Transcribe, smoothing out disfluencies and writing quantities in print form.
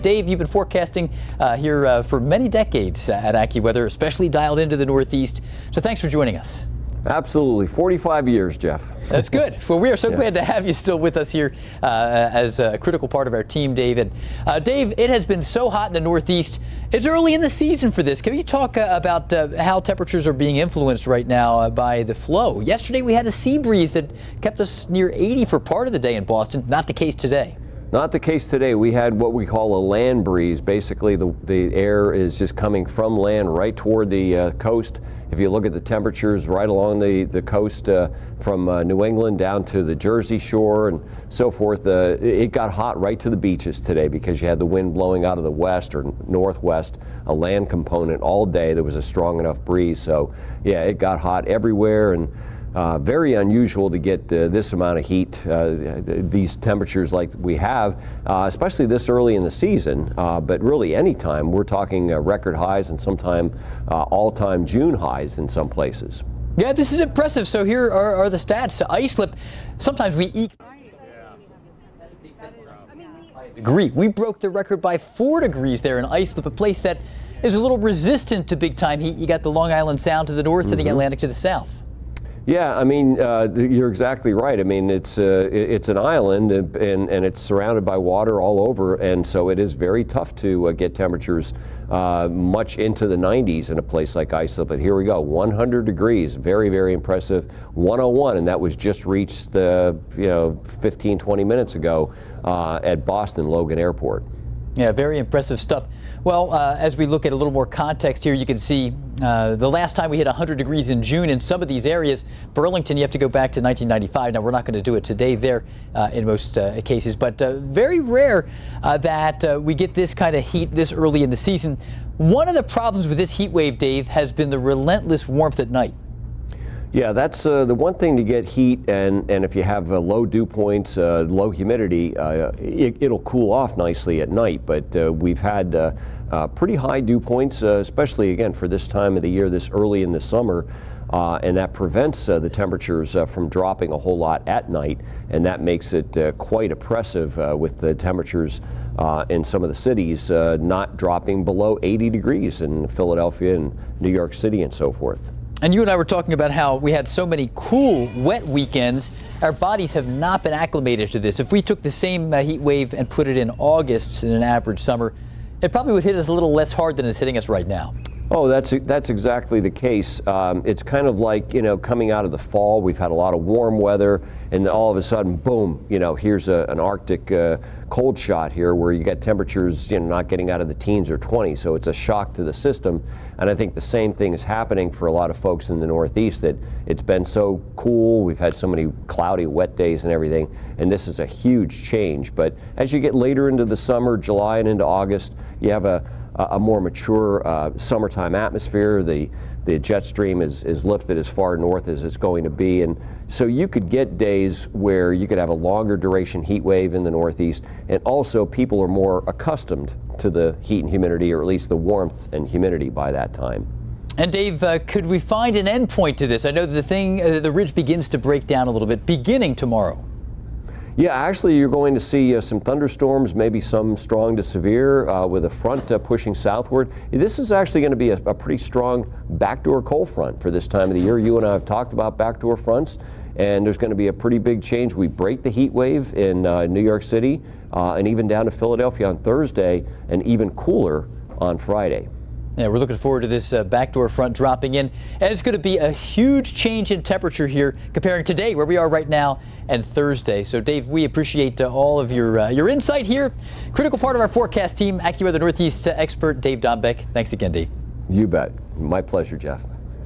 Dave, you've been forecasting here for many decades at AccuWeather, especially dialed into the Northeast. So thanks for joining us. Absolutely. 45 years, Jeff. That's good. Well, we are so glad to have you still with us here as a critical part of our team, Dave. And Dave, it has been so hot in the Northeast. It's early in the season for this. Can you talk about how temperatures are being influenced right now by the flow? Yesterday we had a sea breeze that kept us near 80 for part of the day in Boston. Not the case today. Not the case today. We had what we call a land breeze. Basically, the air is just coming from land right toward the coast. If you look at the temperatures right along the coast from New England down to the Jersey shore and so forth, it got hot right to the beaches today because you had the wind blowing out of the west or northwest, a land component all day. There was a strong enough breeze. So, yeah, it got hot everywhere. And very unusual to get this amount of heat, these temperatures like we have, especially this early in the season, but really anytime. We're talking record highs and sometime all-time June highs in some places. Yeah, this is impressive. So here are the stats. Ice slip, sometimes we eke a degree. We broke the record by 4 degrees there in ice slip, a place that is a little resistant to big-time heat. You got the Long Island Sound to the north and the Atlantic to the south. Yeah, I mean, you're exactly right. I mean, it's an island and it's surrounded by water all over, and so it is very tough to get temperatures much into the 90s in a place like Islip. But here we go, 100 degrees, very, very impressive. 101, and that was just reached 15, 20 minutes ago at Boston Logan Airport. Yeah, very impressive stuff. Well, as we look at a little more context here, you can see the last time we hit 100 degrees in June in some of these areas. Burlington, you have to go back to 1995. Now, we're not going to do it today there in most cases, but very rare that we get this kind of heat this early in the season. One of the problems with this heat wave, Dave, has been the relentless warmth at night. Yeah, that's the one thing to get heat, and if you have low dew points, low humidity, it'll cool off nicely at night. But we've had pretty high dew points, especially again for this time of the year, this early in the summer, and that prevents the temperatures from dropping a whole lot at night, and that makes it quite oppressive with the temperatures in some of the cities not dropping below 80 degrees in Philadelphia and New York City and so forth. And you and I were talking about how we had so many cool, wet weekends. Our bodies have not been acclimated to this. If we took the same heat wave and put it in August in an average summer, it probably would hit us a little less hard than it's hitting us right now. Oh, that's exactly the case. It's kind of like, coming out of the fall, we've had a lot of warm weather, and all of a sudden, boom, here's an Arctic cold shot here where you get temperatures, not getting out of the teens or 20s. So it's a shock to the system. And I think the same thing is happening for a lot of folks in the Northeast, that it's been so cool. We've had so many cloudy, wet days and everything. And this is a huge change. But as you get later into the summer, July and into August, you have a more mature summertime atmosphere. The jet stream is lifted as far north as it's going to be, and so you could get days where you could have a longer duration heat wave in the Northeast, and also people are more accustomed to the heat and humidity, or at least the warmth and humidity by that time. And Dave, could we find an end point to this? I know that the ridge begins to break down a little bit beginning tomorrow. Yeah, actually, you're going to see some thunderstorms, maybe some strong to severe, with a front pushing southward. This is actually going to be a pretty strong backdoor cold front for this time of the year. You and I have talked about backdoor fronts, and there's going to be a pretty big change. We break the heat wave in New York City and even down to Philadelphia on Thursday, and even cooler on Friday. Yeah, we're looking forward to this backdoor front dropping in, and it's going to be a huge change in temperature here comparing today, where we are right now, and Thursday. So, Dave, we appreciate all of your insight here. Critical part of our forecast team, AccuWeather Northeast expert Dave Dombeck. Thanks again, Dave. You bet. My pleasure, Jeff.